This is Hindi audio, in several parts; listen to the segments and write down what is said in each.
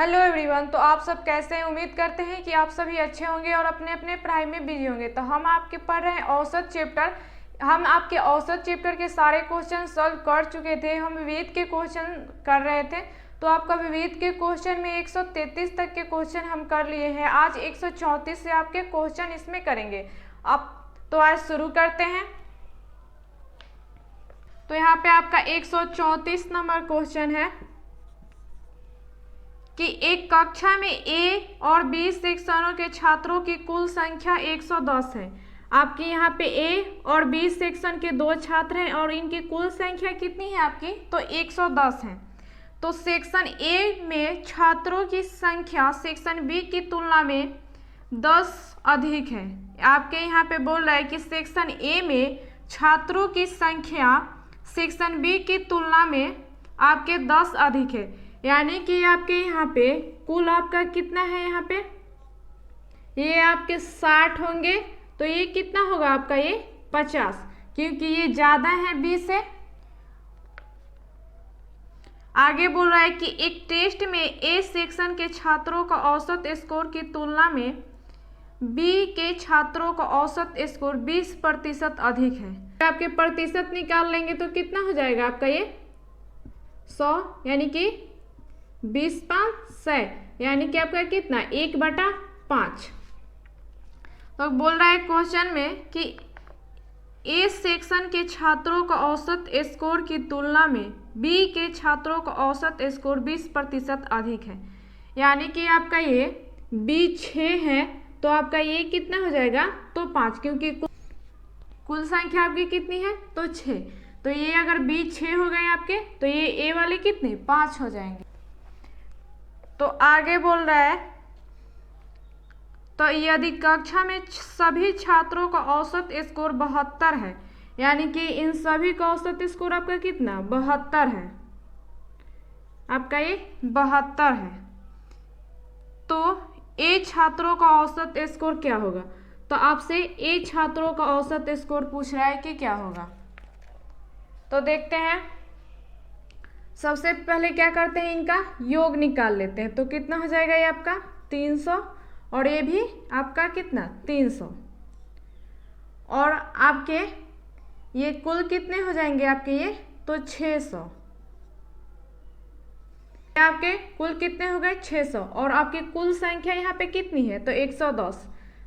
Hello everyone. तो आप सब कैसे हैं? उम्मीद करते हैं कि आप सभी अच्छे होंगे और अपने अपने पढ़ाई में बिजी होंगे। तो हम आपके पढ़ रहे हैं औसत चैप्टर। हम आपके औसत चैप्टर के सारे क्वेश्चन सॉल्व कर चुके थे। हम विविध के क्वेश्चन कर रहे थे। तो आपका विविध के क्वेश्चन में 133 तक के क्वेश्चन हम कर लिए हैं। आज 134 से आपके क्वेश्चन इसमें करेंगे। अब तो आज शुरू करते हैं। तो यहाँ पे आपका 134 नंबर क्वेश्चन है कि एक कक्षा में ए और बी सेक्शनों के छात्रों की कुल संख्या 110 है। आपके यहाँ पे ए और बी सेक्शन के दो छात्र हैं और इनकी कुल संख्या कितनी है आपकी? तो 110 है। तो सेक्शन ए में छात्रों की संख्या सेक्शन बी की तुलना में 10 अधिक है। आपके यहाँ पे बोल रहा है कि सेक्शन ए में छात्रों की संख्या सेक्शन बी की तुलना में आपके 10 अधिक है। यानी कि आपके यहाँ पे कुल आपका कितना है? यहाँ पे ये आपके 60 होंगे। तो ये कितना होगा आपका? ये 50, क्योंकि ये ज्यादा है बी से। आगे बोल रहा है कि एक टेस्ट में ए सेक्शन के छात्रों का औसत स्कोर की तुलना में बी के छात्रों का औसत स्कोर 20% अधिक है। आपके प्रतिशत निकाल लेंगे तो कितना हो जाएगा आपका? ये 100, यानी कि 20/100, यानी कि आपका कितना? 1/5। तो बोल रहा है क्वेश्चन में कि ए सेक्शन के छात्रों का औसत स्कोर की तुलना में बी के छात्रों का औसत स्कोर 20% अधिक है। यानी कि आपका ये बी 6 है तो आपका ये कितना हो जाएगा? तो 5, क्योंकि कुल संख्या आपकी कितनी है? तो 6। तो ये अगर बी 6 हो गए आपके तो ये ए वाले कितने? 5 हो जाएंगे। तो आगे बोल रहा है तो यदि कक्षा में सभी छात्रों का औसत स्कोर 72 है, यानी कि इन सभी का औसत स्कोर आपका कितना? 72 है। आपका ये 72 है। तो ए छात्रों का औसत स्कोर क्या होगा? तो आपसे ए छात्रों का औसत स्कोर पूछ रहा है कि क्या होगा। तो देखते हैं। सबसे पहले क्या करते हैं? इनका योग निकाल लेते हैं। तो कितना हो जाएगा ये आपका? 300, और ये भी आपका कितना? 300। और आपके ये कुल कितने हो जाएंगे आपके? ये तो 600। आपके कुल कितने हो गए? 600। और आपकी कुल संख्या यहाँ पे कितनी है? तो 110।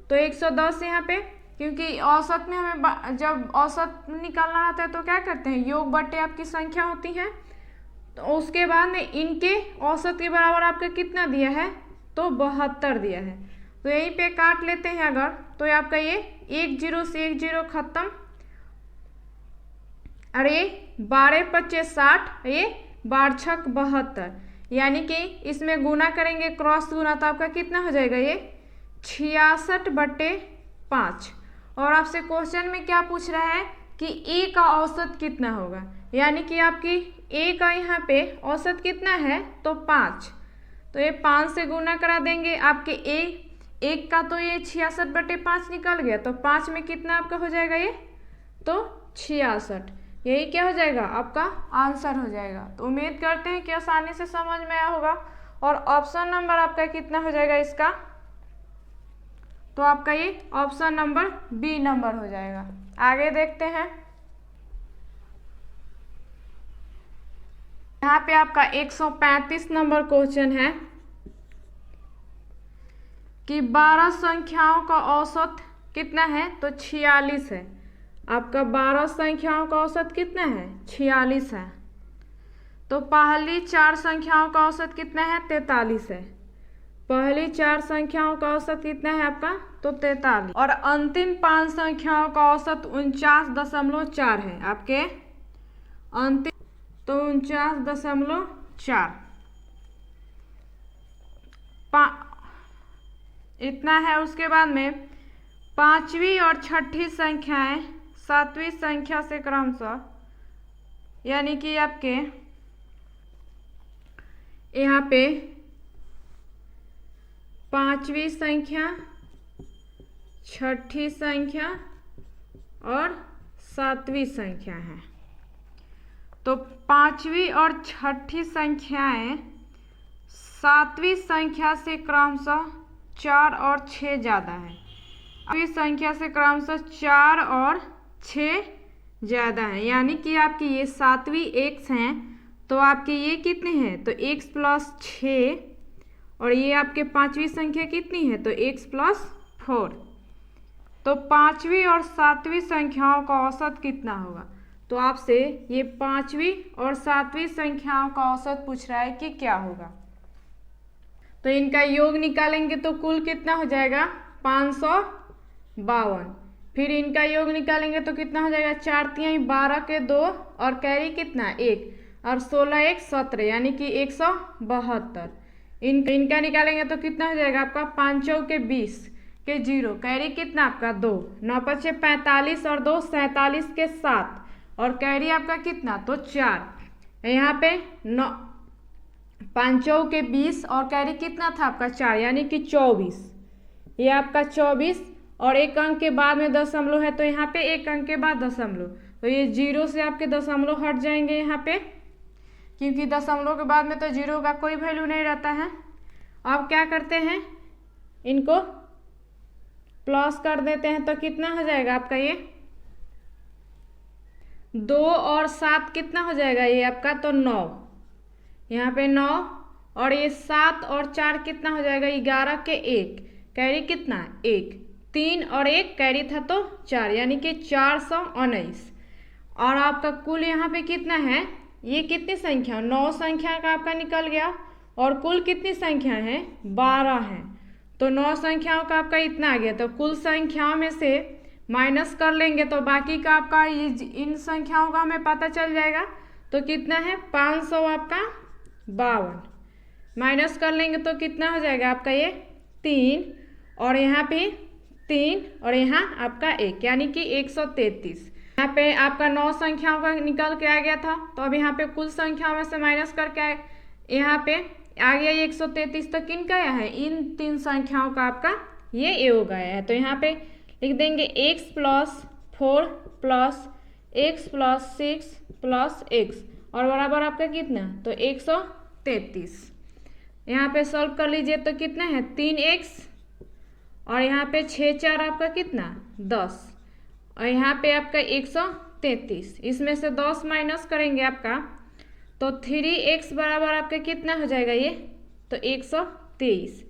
तो 110 यहाँ पे, क्योंकि औसत में हमें जब औसत निकालना रहता है तो क्या करते हैं? योग बटे आपकी संख्या होती है। तो उसके बाद में इनके औसत के बराबर आपका कितना दिया है? तो 72 दिया है। तो यहीं पे काट लेते हैं अगर, तो आपका ये 1 0 से 1 0 खत्म। अरे 12×5 = 60, ये 12×6 = 72, यानी कि इसमें गुना करेंगे, क्रॉस गुना, तो आपका कितना हो जाएगा? ये 66/5। और आपसे क्वेश्चन में क्या पूछ रहा है कि ए का औसत कितना होगा? यानी कि आपकी ए का यहाँ पे औसत कितना है? तो 5। तो ये 5 से गुना करा देंगे। आपके एक का तो ये 66/5 निकल गया। तो 5 में कितना आपका हो जाएगा? ये तो 66। यही क्या हो जाएगा? आपका आंसर हो जाएगा। तो उम्मीद करते हैं कि आसानी से समझ में आया होगा। और ऑप्शन नंबर आपका कितना हो जाएगा इसका? तो आपका ये ऑप्शन नंबर बी नंबर हो जाएगा। आगे देखते हैं। यहाँ पे आपका 135 नंबर क्वेश्चन है कि 12 संख्याओं का औसत कितना है? तो 46 है। आपका 12 संख्याओं का औसत कितना है? 46 है। तो पहली 4 संख्याओं का औसत कितना है? 43 है। पहली 4 संख्याओं का औसत कितना है आपका? तो 43। और अंतिम 5 संख्याओं का औसत 49.4 है। आपके अंतिम तो 49.4 इतना है। उसके बाद में 5वीं और 6ठी संख्याएं 7वीं संख्या से क्रमशः, यानी कि आपके यहाँ पे 5वीं संख्या, 6ठी संख्या और 7वीं संख्या है। तो 5वीं और 6ठी संख्याएं सातवीं संख्या से क्रमशः 4 और 6 ज़्यादा है। सातवीं संख्या से क्रमशः 4 और 6 ज़्यादा है, यानी कि आपकी ये सातवीं x हैं तो आपके ये कितने हैं, तो x प्लस 6, और ये आपके पांचवी संख्या कितनी है, तो x प्लस 4। तो पांचवी और सातवीं संख्याओं का औसत कितना होगा, तो आपसे ये पांचवी और सातवीं संख्याओं का औसत पूछ रहा है कि क्या होगा। तो इनका योग निकालेंगे तो कुल कितना हो जाएगा, 552। फिर इनका योग निकालेंगे तो कितना हो जाएगा, 4 तिहाई 12 के 2 और कैरी कितना 1 और 16 1 17, यानी कि 172। इनका निकालेंगे तो कितना हो जाएगा आपका, 5 चौके 20 के 0, कैरी कितना आपका 2, 9 5 45 और 2 47 के 7 और कैरी आपका कितना, तो 4। यहाँ पे 9 5 के 20 और कैरी कितना था आपका 4, यानी कि 24। ये आपका 24 और एक अंक के बाद में दशमलव है तो यहाँ पे एक अंक के बाद दशमलव, तो ये 0 से आपके दशमलव हट जाएंगे यहाँ पे, क्योंकि दशमलव के बाद में तो 0 का कोई वैल्यू नहीं रहता है। अब क्या करते हैं, इनको प्लस कर देते हैं तो कितना हो जाएगा आपका, ये 2 और 7 कितना हो जाएगा ये आपका, तो 9, यहाँ पे 9 और ये 7 और 4 कितना हो जाएगा, 11 के 1, कैरी कितना 1, 3 और 1 कैरी था तो 4, यानी कि 419। और आपका कुल यहाँ पे कितना है, ये कितनी संख्या, 9 संख्या का आपका निकल गया और कुल कितनी संख्या है, 12 है। तो 9 संख्याओं का आपका इतना आ गया, तो कुल संख्याओं में से माइनस कर लेंगे तो बाकी का आपका ये इन संख्याओं का हमें पता चल जाएगा। तो कितना है 500 आपका 52, माइनस कर लेंगे तो कितना हो जाएगा आपका ये 3 और यहाँ पे 3 और यहाँ आपका 1, यानी कि 133। यहाँ पे आपका 9 संख्याओं का निकल के आ गया था, तो अब यहाँ पे कुल संख्याओं में से माइनस करके यहाँ पे आ गया 133। तो किन का आया है, इन 3 संख्याओं का आपका ये योग आया है। तो यहाँ पे लिख देंगे x plus 4 plus x plus 6 plus x और बराबर आपका कितना, तो 133। यहाँ पे सॉल्व कर लीजिए तो कितना है 3x और यहाँ पे 6 4 आपका कितना 10 और यहाँ पे आपका 133। इसमें से 10 माइनस करेंगे आपका तो 3x बराबर आपका कितना हो जाएगा ये, तो 123।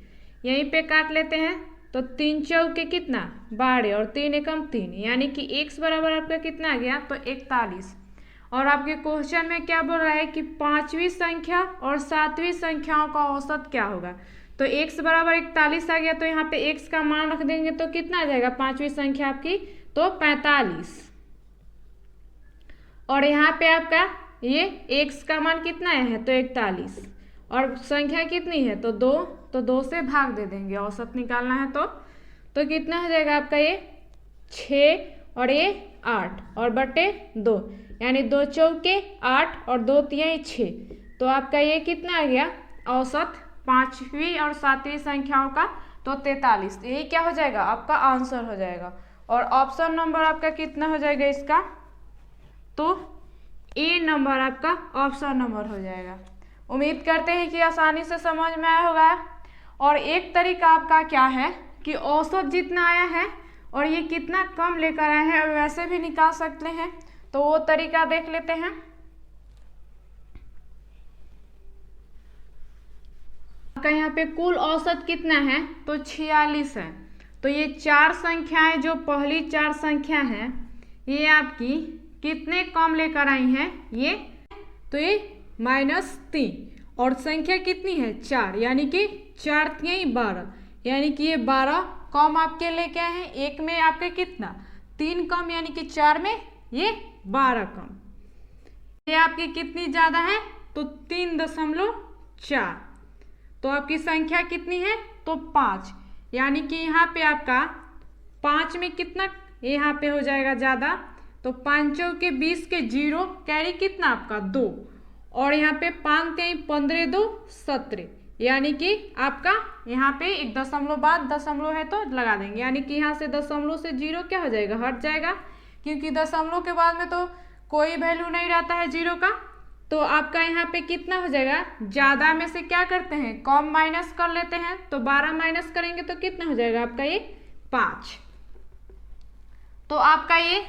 यहीं पे काट लेते हैं तो 3 चौके कितना 12 और 3 एकम 3, यानी कि x बराबर आपका कितना आ गया, तो 41। और आपके क्वेश्चन में क्या बोल रहा है कि पांचवी संख्या और सातवीं संख्याओं का औसत क्या होगा। तो x बराबर 41 आ गया, तो यहाँ पे x का मान रख देंगे तो कितना आ जाएगा पांचवी संख्या आपकी, तो 45। और यहाँ पे आपका ये x का मान कितना है, तो 41 और संख्या कितनी है, तो 2, तो 2 से भाग दे देंगे, औसत निकालना है तो कितना हो जाएगा आपका ये 6 और ये 8 और बटे 2, यानी 2 चौके 8 और 2 तिहाई 6। तो आपका ये कितना आ गया औसत पांचवी और सातवीं संख्याओं का, तो 43। तो यही क्या हो जाएगा आपका आंसर हो जाएगा। और ऑप्शन नंबर आपका कितना हो जाएगा इसका, तो ए नंबर आपका ऑप्शन नंबर हो जाएगा। उम्मीद करते हैं कि आसानी से समझ में आया होगा। और एक तरीका आपका क्या है कि औसत जितना आया है और ये कितना कम लेकर आए हैं और वैसे भी निकाल सकते हैं, तो वो तरीका देख लेते हैं। आपका यहाँ पे कुल औसत कितना है, तो 46 है। तो ये 4 संख्याएं जो पहली 4 संख्या हैं ये आपकी कितने कम लेकर आई हैं, ये तो ये -3 और संख्या कितनी है 4, यानी कि 4 तिहाई 12, यानी कि ये 12 कम आपके लेके आए हैं। एक में आपके कितना 3 कम, यानी कि 4 में ये 12 कम। ये आपकी कितनी ज़्यादा है, तो 3.4। तो आपकी संख्या कितनी है, तो 5, यानी कि यहाँ पे आपका 5 में कितना यहाँ पे हो जाएगा ज़्यादा, तो 5 के 20 के 0 कैरी कितना आपका 2 और यहाँ पे 5 के 15 2 17, यानी कि आपका यहाँ पे एक दशमलव बाद दशमलव है तो लगा देंगे, यानी कि यहाँ से दशमलव से 0 क्या हो जाएगा हट जाएगा, क्योंकि दशमलव के बाद में तो कोई वैल्यू नहीं रहता है 0 का। तो आपका यहाँ पे कितना हो जाएगा, ज़्यादा में से क्या करते हैं, कम माइनस कर लेते हैं। तो 12 माइनस करेंगे तो कितना हो जाएगा आपका ये 5। तो आपका ये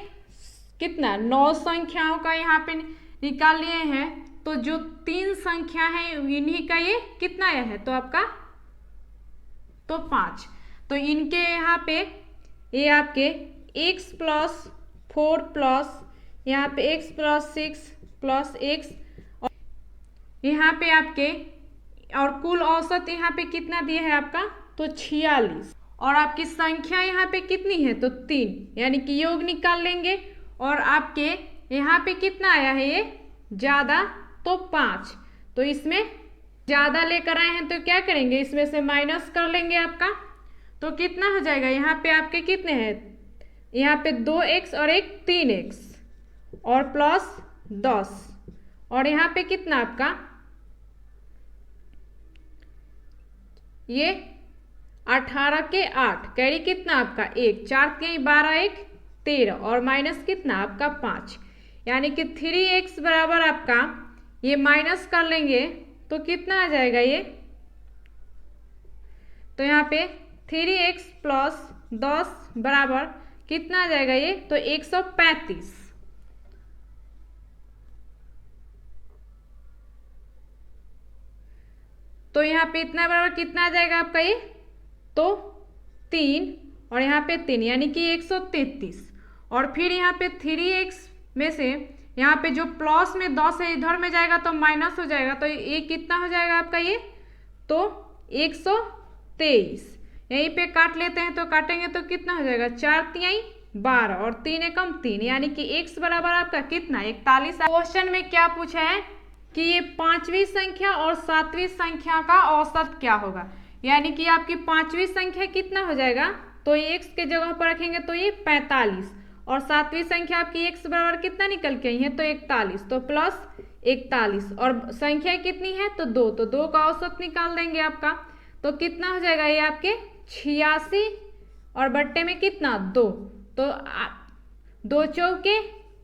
कितना 9 संख्याओं का यहाँ पे निकाल लिए हैं। तो जो 3 संख्या है इन्हीं का ये कितना आया है, तो आपका तो 5। तो इनके यहाँ पे ये आपके x प्लस 4 प्लस यहाँ पे x प्लस 6 प्लस x और यहाँ पे आपके और कुल औसत यहाँ पे कितना दिया है आपका, तो 46। और आपकी संख्या यहाँ पे कितनी है, तो 3, यानी कि योग निकाल लेंगे। और आपके यहाँ पे कितना आया है ये ज़्यादा, तो 5। तो इसमें ज़्यादा लेकर आए हैं तो क्या करेंगे, इसमें से माइनस कर लेंगे आपका। तो कितना हो जाएगा, यहाँ पे आपके कितने हैं, यहाँ पे 2x और एक 3x और प्लस 10 और यहाँ पे कितना आपका ये 18 के 8 कैरी कितना आपका 1, 4 के 12 1 13 और माइनस कितना आपका 5, यानी कि 3x बराबर आपका ये माइनस कर लेंगे तो कितना आ जाएगा ये, तो यहाँ पे 3x प्लस 10 बराबर कितना आ जाएगा ये, तो 135। तो यहाँ पे इतना बराबर कितना आ जाएगा आपका ये, तो 3 और यहाँ पे 3 यानी कि 133। और फिर यहाँ पे 3x में से यहाँ पे जो प्लस में 10 है इधर में जाएगा तो माइनस हो जाएगा। तो ये कितना हो जाएगा आपका ये, तो 123। यहीं पे काट लेते हैं तो काटेंगे तो कितना हो जाएगा, 4 तिहाई 12 और 3 एकम 3 यानी कि x बराबर आपका कितना 41। क्वेश्चन में क्या पूछा है कि ये 5वीं संख्या और 7वीं संख्या का औसत क्या होगा, यानी कि आपकी 5वीं संख्या कितना हो जाएगा, तो ये x के जगह पर रखेंगे तो ये 45 और 7वीं संख्या आपकी x बराबर कितना निकल के आई है, तो 41, तो प्लस 41 और संख्या कितनी है, तो 2, तो 2 का औसत निकाल देंगे आपका। तो कितना हो जाएगा ये आपके 86 और बट्टे में कितना 2, तो 2 चौके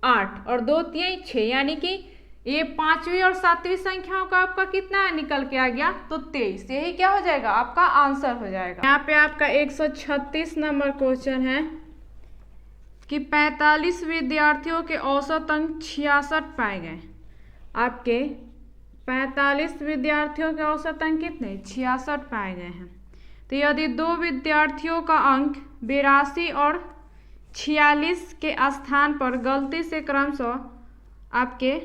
8 और 2 तिहाई 6 यानी कि ये 5वीं और 7वीं संख्याओं का आपका कितना निकल के आ गया, तो 23। यही क्या हो जाएगा आपका आंसर हो जाएगा। यहाँ पे आपका 136 नंबर क्वेश्चन है कि 45 विद्यार्थियों के औसत अंक 66 पाए गए। आपके 45 विद्यार्थियों के औसत अंक कितने 66 पाए गए हैं। तो यदि 2 विद्यार्थियों का अंक 82 और 46 के स्थान पर गलती से क्रमशः आपके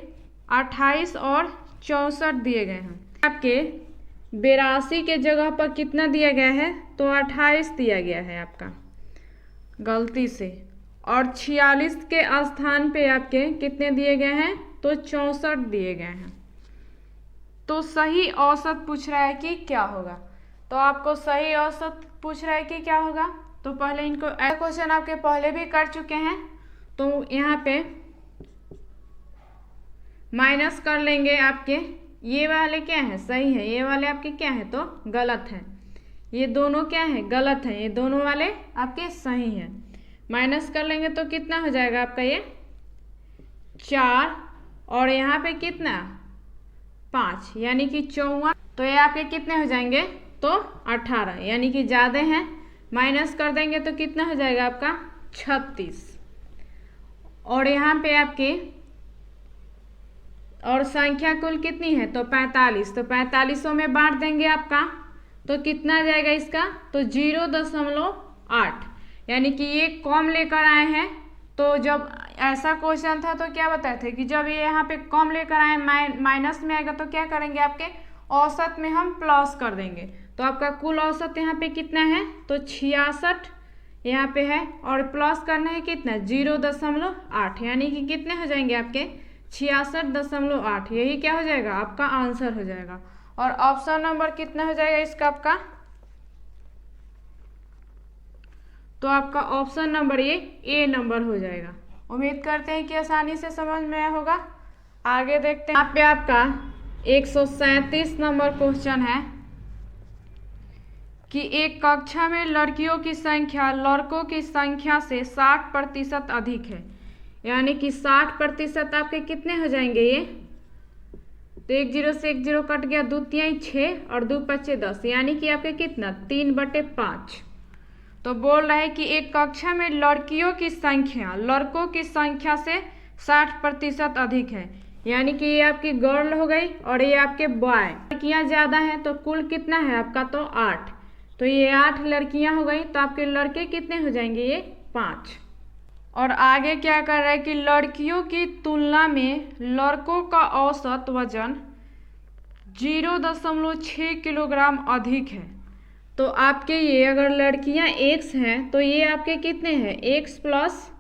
28 और 64 दिए गए हैं। आपके 82 के जगह पर कितना दिया गया है, तो 28 दिया गया है आपका गलती से, और 46 के स्थान पे आपके कितने दिए गए हैं, तो 64 दिए गए हैं। तो सही औसत पूछ रहा है कि क्या होगा, तो आपको सही औसत पूछ रहा है कि क्या होगा। तो पहले इनको क्वेश्चन आपके पहले भी कर चुके हैं, तो यहाँ पे माइनस कर लेंगे। आपके ये वाले क्या है, सही है, ये वाले आपके क्या है, तो गलत है। ये दोनों क्या है, गलत है, ये दोनों वाले आपके सही हैं। माइनस कर लेंगे तो कितना हो जाएगा आपका ये 4 और यहाँ पे कितना 5 यानी कि 54। तो ये आपके कितने हो जाएंगे, तो 18 यानी कि ज़्यादा हैं। माइनस कर देंगे तो कितना हो जाएगा आपका 36। और यहाँ पे आपके और संख्या कुल कितनी है, तो 45। तो 45 में बांट देंगे आपका, तो कितना जाएगा इसका, तो 0.8 यानी कि ये कम लेकर आए हैं। तो जब ऐसा क्वेश्चन था तो क्या बताए थे कि जब ये यहाँ पे कम लेकर आए माइनस में आएगा तो क्या करेंगे, आपके औसत में हम प्लस कर देंगे। तो आपका कुल औसत यहाँ पे कितना है, तो 66 यहाँ पे है और प्लस करना है कितना 0.8 यानी कि कितने हो जाएंगे आपके 66.8। यही क्या हो जाएगा आपका आंसर हो जाएगा। और ऑप्शन नंबर कितना हो जाएगा इसका आपका, तो आपका ऑप्शन नंबर ये ए नंबर हो जाएगा। उम्मीद करते हैं कि आसानी से समझ में आया होगा। आगे देखते हैं। यहाँ पे आपका 137 नंबर क्वेश्चन है कि एक कक्षा में लड़कियों की संख्या लड़कों की संख्या से 60% अधिक है, यानी कि 60% आपके कितने हो जाएंगे, ये तो 1 0 से 1 0 कट गया, 2 3 6 और 2 5 10, यानी कि आपके कितना 3/5। तो बोल रहा है कि एक कक्षा में लड़कियों की संख्या लड़कों की संख्या से 60% अधिक है, यानी कि ये आपकी गर्ल हो गई और ये आपके बॉय। लड़कियां ज़्यादा हैं तो कुल कितना है आपका, तो 8। तो ये 8 लड़कियां हो गई, तो आपके लड़के कितने हो जाएंगे, ये 5। और आगे क्या कर रहा है कि लड़कियों की तुलना में लड़कों का औसत वजन 0.6 किलोग्राम अधिक है। तो आपके ये अगर लड़कियां x हैं तो ये आपके कितने हैं, x प्लस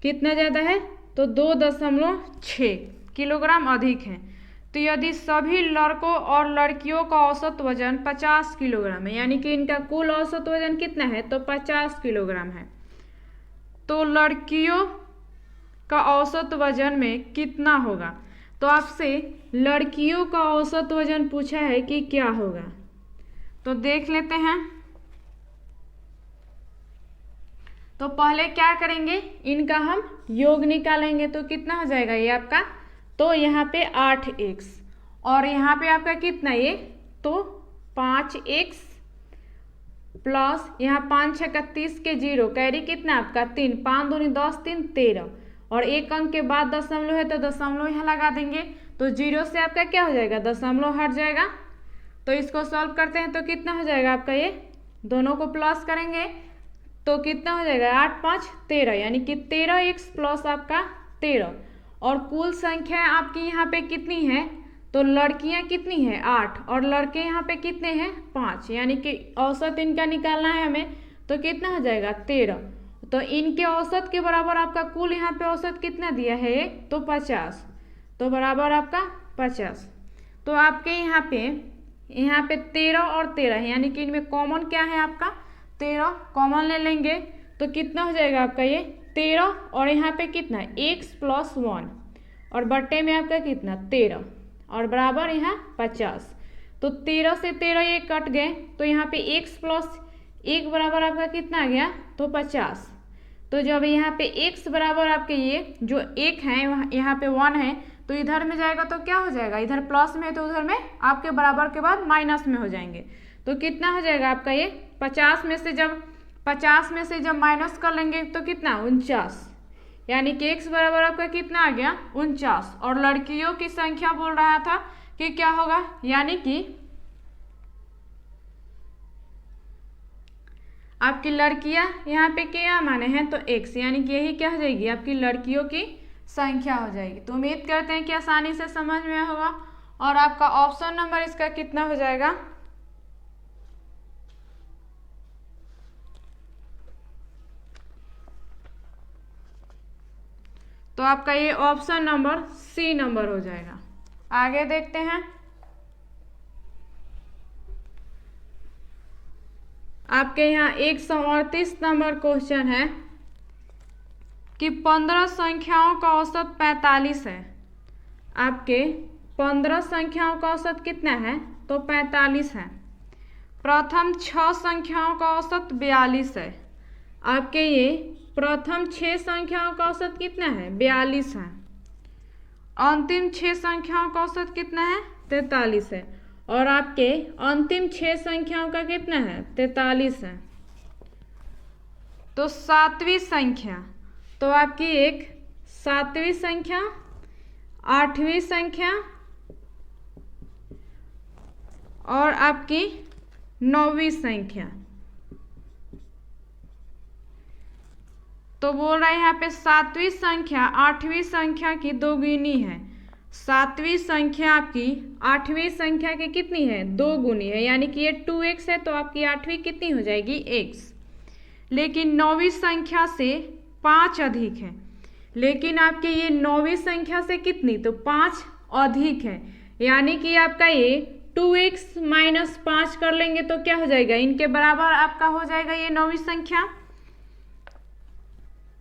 कितना ज़्यादा है, तो 2.6 किलोग्राम अधिक है। तो यदि सभी लड़कों और लड़कियों का औसत वजन 50 किलोग्राम है, यानी कि इनका कुल औसत वजन कितना है, तो 50 किलोग्राम है, तो लड़कियों का औसत वजन में कितना होगा। तो आपसे लड़कियों का औसत वजन पूछा है कि क्या होगा, तो देख लेते हैं। तो पहले क्या करेंगे, इनका हम योग निकालेंगे, तो कितना हो जाएगा ये आपका, तो यहाँ पे 8x और यहाँ पे आपका कितना ये, तो 5x प्लस यहाँ 5 6 30 के 0 कैरी कितना आपका 3, 5 दूनी 10 3 13 और एक अंक के बाद दशमलव है तो दशमलव यहाँ लगा देंगे, तो 0 से आपका क्या हो जाएगा, दशमलव हट जाएगा। तो इसको सॉल्व करते हैं तो कितना हो जाएगा आपका, ये दोनों को प्लस करेंगे तो कितना हो जाएगा 8 5 13, यानी कि 13x प्लस आपका 13। और कुल संख्या आपकी यहाँ पे कितनी है, तो लड़कियाँ कितनी हैं 8 और लड़के यहाँ पे कितने हैं 5, यानी कि औसत इनका निकालना है हमें, तो कितना हो जाएगा 13। तो इनके औसत के बराबर आपका कुल यहाँ पे औसत कितना दिया है, तो 50, तो बराबर आपका 50। तो आपके यहाँ पे 13 और 13 है, यानी कि इनमें कॉमन क्या है आपका 13, कॉमन ले लेंगे तो कितना हो जाएगा आपका ये 13 और यहाँ पे कितना x प्लस 1 और बट्टे में आपका कितना 13 और बराबर यहाँ 50। तो 13 से 13 ये कट गए, तो यहाँ पे x प्लस 1 बराबर आपका कितना आ गया, तो 50। तो जब यहाँ पे x बराबर आपके ये जो 1 है यहाँ पे 1 है, तो इधर में जाएगा तो क्या हो जाएगा, इधर प्लस में है तो उधर में आपके बराबर के बाद माइनस में हो जाएंगे। तो कितना हो जाएगा आपका ये 50 में से जब माइनस कर लेंगे तो कितना 49, यानी कि x बराबर आपका कितना आ गया 49। और लड़कियों की संख्या बोल रहा था कि क्या होगा, यानी कि आपकी लड़कियां यहाँ पे क्या माने हैं, तो x, यानी कि यही क्या हो जाएगी आपकी लड़कियों की संख्या हो जाएगी। तो उम्मीद करते हैं कि आसानी से समझ में होगा। और आपका ऑप्शन नंबर इसका कितना हो जाएगा, तो आपका ये ऑप्शन नंबर सी नंबर हो जाएगा। आगे देखते हैं, आपके यहाँ 138 नंबर क्वेश्चन है कि 15 संख्याओं का औसत 45 है। आपके 15 संख्याओं का औसत कितना है, तो 45 है। प्रथम 6 संख्याओं का औसत 42 है। आपके ये प्रथम 6 संख्याओं का औसत कितना है, 42 है। अंतिम 6 संख्याओं का औसत कितना है, 43 है। और आपके अंतिम 6 संख्याओं का कितना है, 43 है। तो 7वीं संख्या, तो आपकी एक 7वीं संख्या, 8वीं संख्या और आपकी 9वीं संख्या। तो बोल रहा है यहाँ पे 7वीं संख्या 8वीं संख्या की दोगुनी है। 7वीं संख्या आपकी 8वीं संख्या की कितनी है, 2 गुनी है, यानी कि ये 2x है, तो आपकी 8वीं कितनी हो जाएगी x। लेकिन 9वीं संख्या से 5 अधिक है, लेकिन आपके ये 9वीं संख्या से कितनी, तो 5 अधिक है, यानी कि आपका ये 2x माइनस 5 कर लेंगे तो क्या हो जाएगा, इनके बराबर आपका हो जाएगा ये 9वीं संख्या।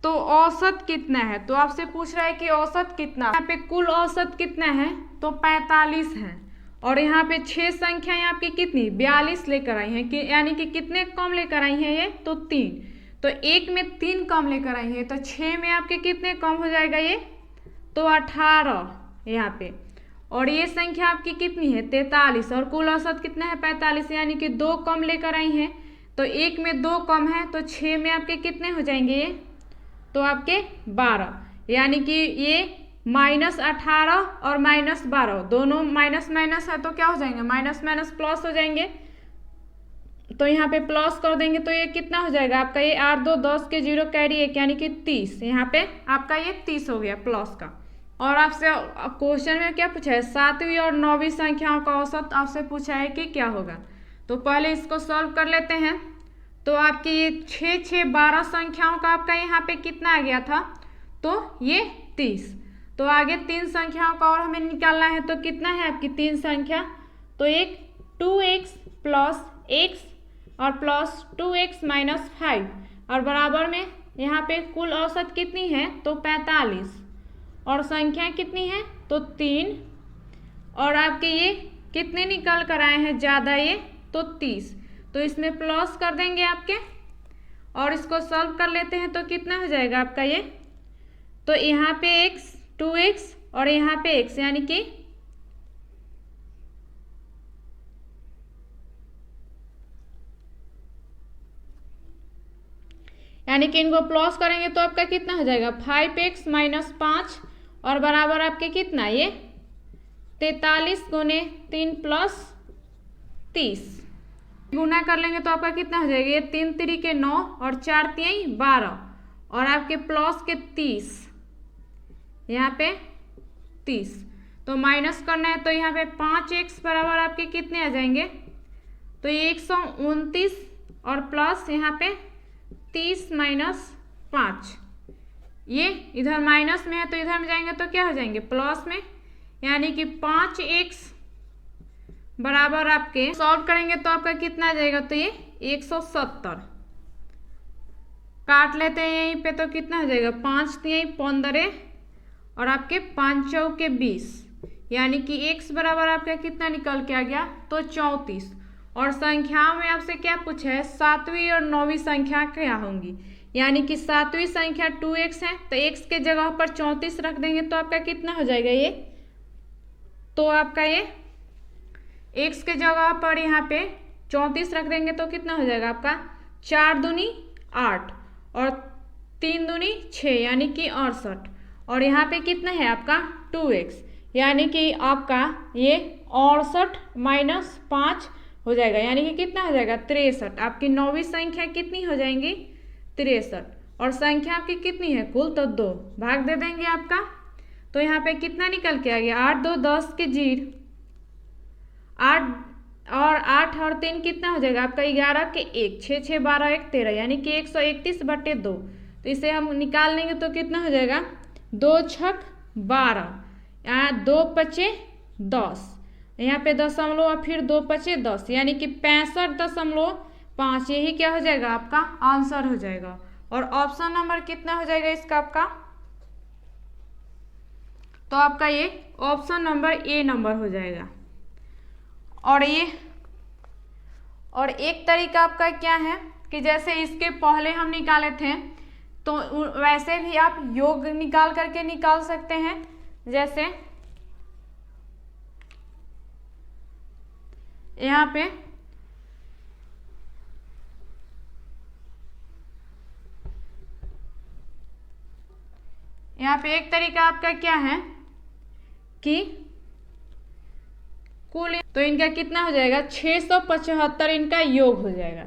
तो औसत कितना है, तो आपसे पूछ रहा है कि औसत कितना, यहाँ पे कुल औसत कितना है, तो 45 है। और यहाँ पे 6 संख्या आपकी कितनी 42 लेकर आई हैं, कि यानी कि कितने कम लेकर आई हैं ये, तो 3। तो 1 में 3 कम लेकर आई है, तो 6 में आपके कितने कम हो जाएगा ये, तो 18 यहाँ पे। और ये संख्या आपकी कितनी है 43 और कुल औसत कितना है 45, यानी कि 2 कम लेकर आई हैं। तो 1 में 2 कम है तो 6 में आपके कितने हो जाएंगे ये, तो आपके 12, यानी कि ये -18 और -12 दोनों माइनस माइनस है तो क्या हो जाएंगे, माइनस माइनस प्लस हो जाएंगे। तो यहाँ पे प्लस कर देंगे तो ये कितना हो जाएगा आपका, ये 8 2 10 के 0 कैरी 1 यानी कि 30, यहाँ पे आपका ये 30 हो गया प्लस का। और आपसे क्वेश्चन में क्या पूछा है, 7वीं और 9वीं संख्याओं का औसत आपसे पूछा है कि क्या होगा। तो पहले इसको सॉल्व कर लेते हैं। तो आपकी ये 6 6 12 संख्याओं का आपका यहाँ पे कितना आ गया था, तो ये 30। तो आगे 3 संख्याओं का और हमें निकालना है, तो कितना है आपकी 3 संख्या, तो एक 2x प्लस x और प्लस 2x माइनस 5 और बराबर में यहाँ पे कुल औसत कितनी है, तो 45 और संख्या कितनी है, तो 3 और आपके ये कितने निकल कर आए हैं ज़्यादा ये, तो 30। तो इसमें प्लस कर देंगे आपके और इसको सॉल्व कर लेते हैं तो कितना हो जाएगा आपका ये, तो यहाँ पे x 2x और यहाँ पे x यानी कि इनको प्लस करेंगे तो आपका कितना हो जाएगा 5x माइनस 5 और बराबर आपके कितना ये 43 गुने 3 प्लस 30 गुना कर लेंगे तो आपका कितना हो जाएगा, ये 3 3 के 9 और 4 3 12 और आपके प्लस के 30, यहाँ पे 30। तो माइनस करना है तो यहाँ पे 5x बराबर आपके कितने आ जाएंगे, तो ये 129 और प्लस यहाँ पे 30 माइनस 5, ये इधर माइनस में है तो इधर में जाएंगे तो क्या हो जाएंगे प्लस में, यानी कि 5x बराबर आपके सॉल्व करेंगे तो आपका कितना आ जाएगा, तो ये 170 काट लेते हैं यहीं पे तो कितना हो जाएगा 5 3 15 और आपके 5 चौक के 20, यानी कि x बराबर आपका कितना निकल के आ गया, तो 34। और संख्याओं में आपसे क्या पूछा है, 7वीं और 9वीं संख्या क्या होंगी, यानी कि 7वीं संख्या 2x है तो x के जगह पर 34 रख देंगे तो आपका कितना हो जाएगा ये, तो आपका ये x के जगह पर यहाँ पे 34 रख देंगे तो कितना हो जाएगा आपका 4 दूनी 8 और 3 दूनी 6 यानी कि 68 और यहाँ पे कितना है आपका 2x, यानी कि आपका ये 68 माइनस 5 हो जाएगा, यानी कि कितना हो जाएगा 63। आपकी 9वीं संख्या कितनी हो जाएंगी 63 और संख्या आपकी कितनी है कुल, तो 2 भाग दे देंगे आपका। तो यहाँ पे कितना निकल के आ गया 8 2 10 के 0 8 और 3 कितना हो जाएगा आपका 11 के 1 6 6 12 1 13 यानी कि 131/2। तो इसे हम निकाल लेंगे तो कितना हो जाएगा 2 छक 12, यहाँ 2 पचे 10, यहाँ पे दशमलव और फिर 2 पचे 10 यानी कि 65.5, यही क्या हो जाएगा आपका आंसर हो जाएगा। और ऑप्शन नंबर कितना हो जाएगा इसका आपका, तो आपका ये ऑप्शन नंबर ए नंबर हो जाएगा। और एक तरीका आपका क्या है कि जैसे इसके पहले हम निकाले थे तो वैसे भी आप योग निकाल करके निकाल सकते हैं। जैसे यहाँ पे एक तरीका आपका क्या है कि कुल तो इनका कितना हो जाएगा 675 इनका योग हो जाएगा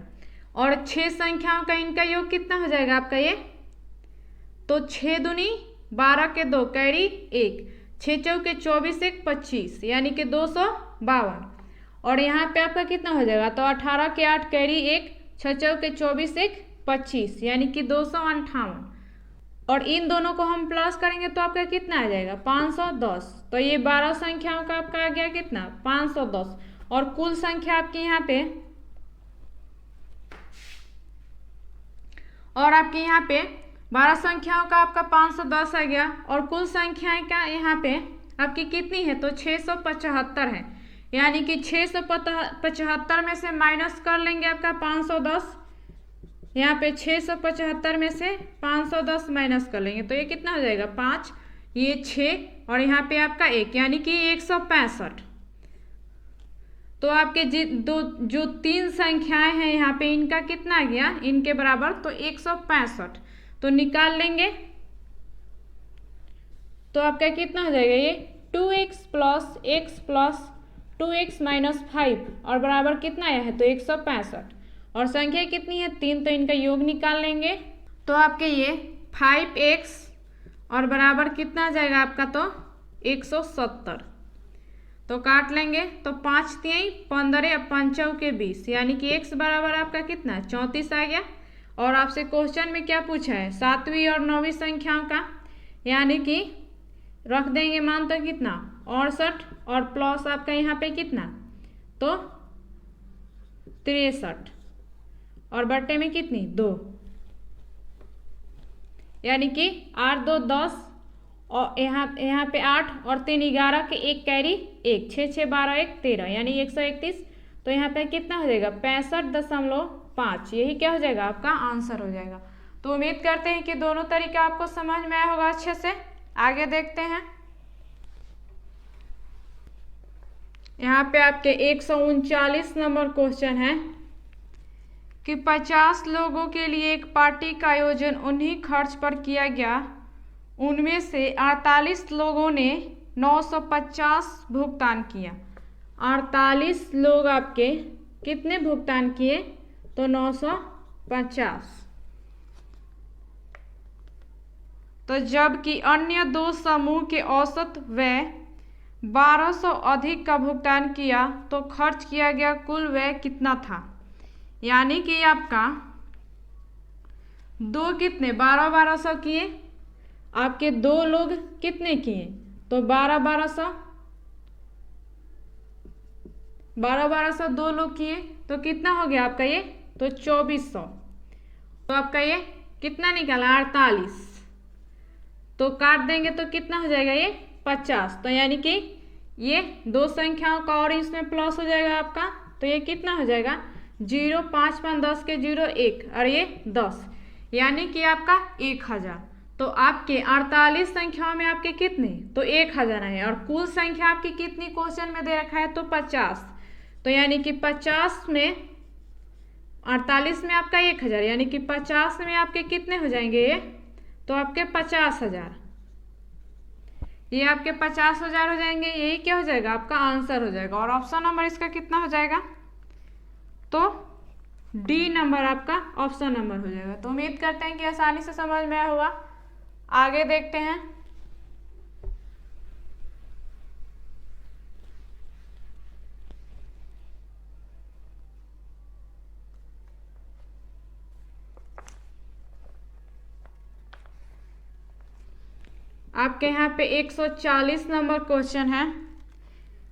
और 6 संख्याओं का इनका योग कितना हो जाएगा आपका ये, तो 6 दूनी 12 के 2 कैरी 1 6 चौके 24 1 25 यानी कि 252 और यहाँ पे आपका कितना हो जाएगा, तो 18 के 8 कैरी 1 6 चौके 24 1 25 यानी कि 258 और इन दोनों को हम प्लस करेंगे तो आपका कितना आ जाएगा 510। तो ये 12 संख्याओं का आपका आ गया कितना 510 और कुल संख्या आपकी यहाँ पे और आपके यहाँ पे 12 संख्याओं का आपका 510 आ गया और कुल संख्याएं का यहाँ पे आपकी कितनी है, तो 675 है, यानी कि 675 में से माइनस कर लेंगे आपका 510, यहाँ पे 675 में से 510 माइनस कर लेंगे तो ये कितना हो जाएगा 5, ये 6 और यहाँ पे आपका 1 यानी कि 165। तो आपके जो 3 संख्याएं हैं यहाँ पे इनका कितना आ गया, इनके बराबर, तो 165। तो निकाल लेंगे तो आपका कितना हो जाएगा, ये 2x plus x plus 2x minus 5 और बराबर कितना आया है, तो 165। और संख्या कितनी है, 3, तो इनका योग निकाल लेंगे तो आपके ये 5x और बराबर कितना आ जाएगा आपका, तो 170। तो काट लेंगे तो 5 3 15 और 5 के 20 यानी कि x बराबर आपका कितना 34 आ गया। और आपसे क्वेश्चन में क्या पूछा है, 7वीं और 9वीं संख्याओं का, यानी कि रख देंगे मान तो कितना 68 और प्लस आपका यहाँ पे कितना, तो 63 और बट्टे में कितनी 2, यानी कि 8 2 10 और यहाँ पे 8 और 3 11 के 1 कैरी 1 6 6 12 1 13 यानी 131। तो यहाँ पे कितना हो जाएगा 65.5। यही क्या हो जाएगा आपका आंसर हो जाएगा। तो उम्मीद करते हैं कि दोनों तरीका आपको समझ में आया होगा अच्छे से। आगे देखते हैं, यहाँ पे आपके 139 नंबर क्वेश्चन है कि 50 लोगों के लिए एक पार्टी का आयोजन उन्हीं खर्च पर किया गया, उनमें से 48 लोगों ने 950 भुगतान किया। 48 लोग आपके कितने भुगतान किए, तो 950। तो जबकि अन्य 2 समूह के औसत व्यय 1200 अधिक का भुगतान किया तो खर्च किया गया कुल व्यय कितना था। यानी कि आपका 2 कितने 1200 किए, आपके 2 लोग कितने किए, तो 1200 2 लोग किए तो कितना हो गया आपका ये, तो 2400। तो आपका ये कितना निकला 48। तो काट देंगे तो कितना हो जाएगा ये 50। तो यानी कि ये 2 संख्याओं का और इसमें प्लस हो जाएगा आपका, तो ये कितना हो जाएगा 0 5 5 10 के 0 1 और ये 10 यानी कि आपका 1000। तो आपके 48 संख्याओं में आपके कितने, तो 1000 है और कुल संख्या आपकी कितनी क्वेश्चन में दे रखा है, तो 50। तो यानी कि 50 में 48 में आपका 1000 यानी कि 50 में आपके कितने हो जाएंगे ये, तो आपके 50,000। ये आपके 50,000 हो जाएंगे। यही क्या हो जाएगा आपका आंसर हो जाएगा। और ऑप्शन नंबर इसका कितना हो जाएगा, तो डी नंबर आपका ऑप्शन नंबर हो जाएगा। तो उम्मीद करते हैं कि आसानी से समझ में आया होगा। आगे देखते हैं, आपके यहाँ पे 140 नंबर क्वेश्चन है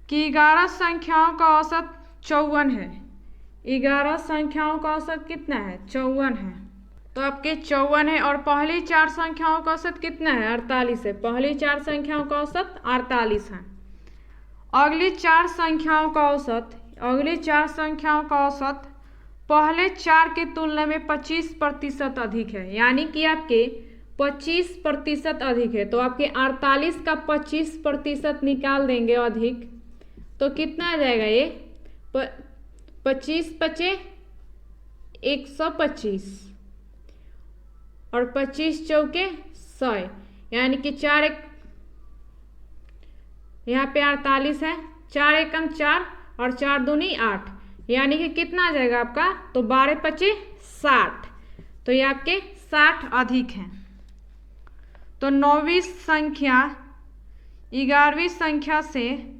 कि 11 संख्याओं का औसत 54 है। 11 संख्याओं का औसत कितना है, 54 है। तो आपके 54 है और पहली 4 संख्याओं का औसत कितना है, 48 है। पहली 4 संख्याओं का औसत 48 है। अगली 4 संख्याओं का औसत पहले 4 की तुलना में 25% अधिक है, यानी कि आपके 25% अधिक है। तो आपके 48 का 25% निकाल देंगे अधिक, तो कितना आ जाएगा ये 25 पचे 125 और 25 चौके 100 यानी कि 4 1 यहाँ पे 48 है, 4 एकम 4 और 4 दूनी 8 यानी कि कितना आ जाएगा आपका, तो 12 पचे 60। तो ये आपके 60 अधिक हैं। तो 9वीं संख्या 11वीं संख्या से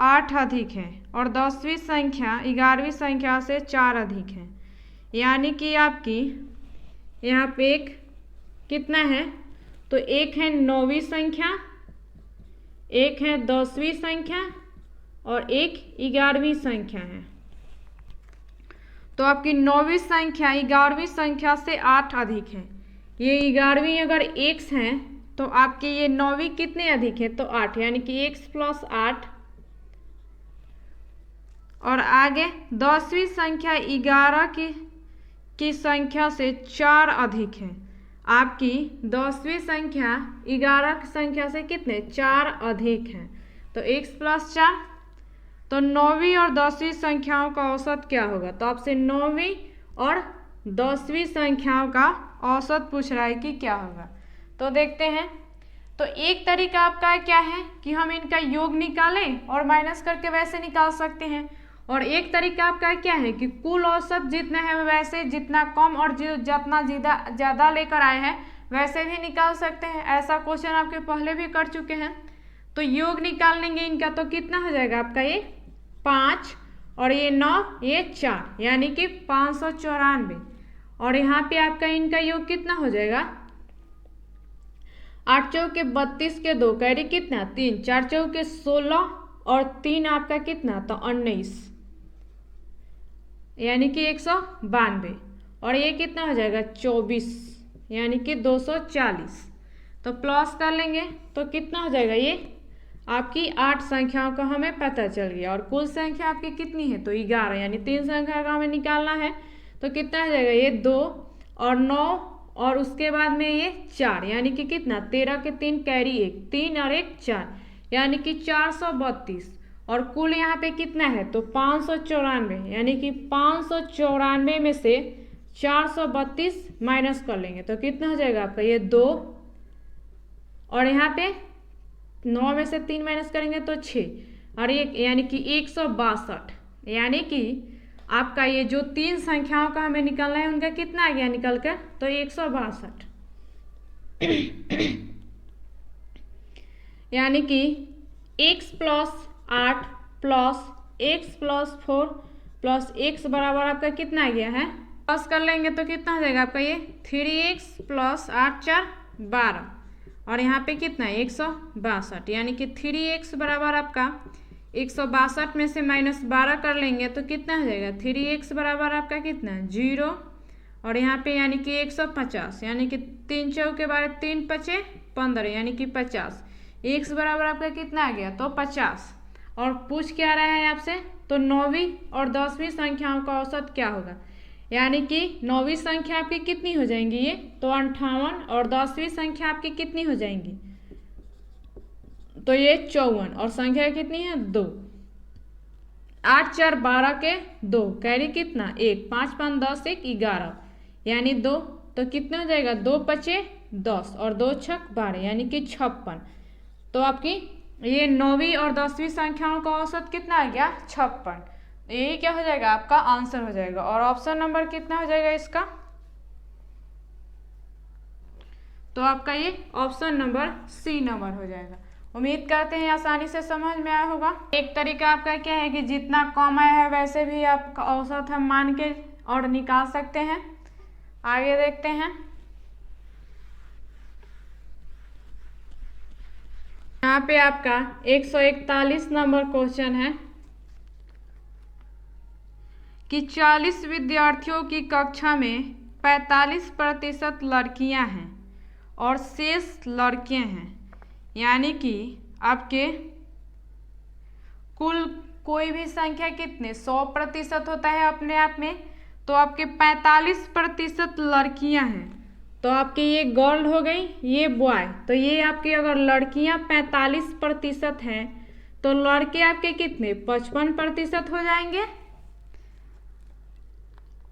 8 अधिक है और 10वीं संख्या 11वीं संख्या से 4 अधिक है, यानी कि आपकी यहाँ पे एक कितना है, तो एक है 9वीं संख्या, एक है 10वीं संख्या और एक 11वीं संख्या है। तो आपकी 9वीं संख्या 11वीं संख्या से 8 अधिक है। ये 11वीं अगर x है तो आपके ये 9वीं कितने अधिक है, तो 8 यानी कि x प्लस 8। और आगे 10वीं संख्या 11 की संख्या से 4 अधिक है। आपकी 10वीं संख्या 11 की संख्या से कितने 4 अधिक हैं, तो x + 4। तो 9वीं और 10वीं संख्याओं का औसत क्या होगा, तो आपसे 9वीं और 10वीं संख्याओं का औसत पूछ रहा है कि क्या होगा। तो देखते हैं। तो एक तरीका आपका क्या है कि हम इनका योग निकालें और माइनस करके वैसे निकाल सकते हैं, और एक तरीका आपका क्या है कि कुल औसत जितना है वैसे जितना कम और जितना ज़्यादा लेकर आए हैं वैसे भी निकाल सकते हैं। ऐसा क्वेश्चन आपके पहले भी कर चुके हैं। तो योग निकाल लेंगे इनका, तो कितना हो जाएगा आपका ये 5 और ये 9 ये 4 यानी कि 594। और यहाँ पे आपका इनका योग कितना हो जाएगा 8 चौके 32 के 2 कैरी कितना 3, 4 चौके 16 और 3 आपका कितना तो 19 यानी कि 192। और ये कितना हो जाएगा 24 यानी कि 240। तो प्लस कर लेंगे तो कितना हो जाएगा ये आपकी 8 संख्याओं का हमें पता चल गया। और कुल संख्या आपकी कितनी है तो 11 यानी 3 संख्या का हमें निकालना है। तो कितना हो जाएगा ये 2 और 9 और उसके बाद में ये 4 यानी कि कितना 13 के 3 कैरी 1 3 और 1 4 यानी कि 432। और कुल यहाँ पे कितना है तो 594 यानी कि 594 में से 432 माइनस कर लेंगे तो कितना हो जाएगा आपका ये 2 और यहाँ पे 9 में से 3 माइनस करेंगे तो 6 और ये यानी कि 162। यानी कि आपका ये जो 3 संख्याओं का हमें निकालना है उनका कितना आ गया निकल कर तो 162। यानी कि x + 8 + x + 4 + x बराबर आपका कितना आ गया है प्लस कर लेंगे तो कितना हो जाएगा आपका ये 3x + 8 4 12 और यहाँ पे कितना है 162 यानी कि 3x बराबर आपका 162 में से -12 कर लेंगे तो कितना हो जाएगा 3x बराबर आपका कितना 0 और यहाँ पे यानी कि 150 यानी कि 3 चौके 12 3 5 15 यानी कि 50। x बराबर आपका कितना आ गया तो 50। और पूछ क्या रहा है आपसे तो 9वीं और 10वीं संख्याओं का औसत क्या होगा, यानी कि 9वीं संख्या आपकी कितनी हो जाएंगी ये तो 58 और 10वीं संख्या आपकी कितनी हो जाएंगी तो ये 54 और संख्या कितनी है 2। 8 4 12 के 2 कैरी कितना 1 5 5 10 1 11 यानी 2 तो कितना हो जाएगा 2 5 10 और 2 6 12 यानी कि 56। तो आपकी ये 9वीं और 10वीं संख्याओं का औसत कितना आ गया 56। यही क्या हो जाएगा आपका आंसर हो जाएगा। और ऑप्शन नंबर कितना हो जाएगा इसका तो आपका ये ऑप्शन नंबर सी नंबर हो जाएगा। उम्मीद करते हैं आसानी से समझ में आया होगा। एक तरीका आपका क्या है कि जितना कम आया है वैसे भी आपका औसत हम मान के और निकाल सकते हैं। आगे देखते हैं। यहाँ पे आपका 141 नंबर क्वेश्चन है कि 40 विद्यार्थियों की कक्षा में 45% लड़कियां हैं और शेष लड़के हैं, यानी कि आपके कुल कोई भी संख्या कितने 100% होता है अपने आप में, तो आपके 45% लड़कियां हैं। तो आपकी ये गर्ल हो गई ये बॉय, तो ये आपकी अगर लड़कियां 45% हैं तो लड़के आपके कितने 55% हो जाएंगे।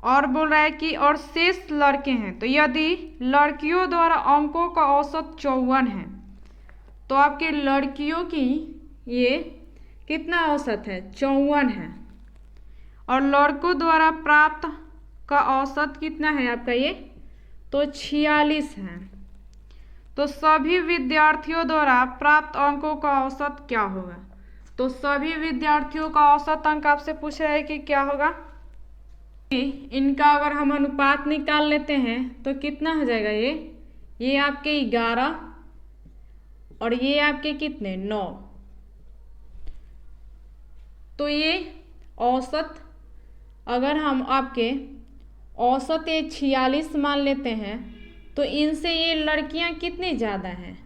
और बोल रहा है कि और शेष लड़के हैं, तो यदि लड़कियों द्वारा अंकों का औसत 54 है तो आपके लड़कियों की ये कितना औसत है 54 है और लड़कों द्वारा प्राप्त का औसत कितना है आपका ये तो 46 है। तो सभी विद्यार्थियों द्वारा प्राप्त अंकों का औसत क्या होगा, तो सभी विद्यार्थियों का औसत अंक आपसे पूछ रहा है कि क्या होगा। इनका अगर हम अनुपात निकाल लेते हैं तो कितना हो जाएगा ये आपके 11 और ये आपके कितने 9। तो ये औसत अगर हम आपके औसत ये 46 मान लेते हैं तो इनसे ये लड़कियां कितनी ज़्यादा हैं,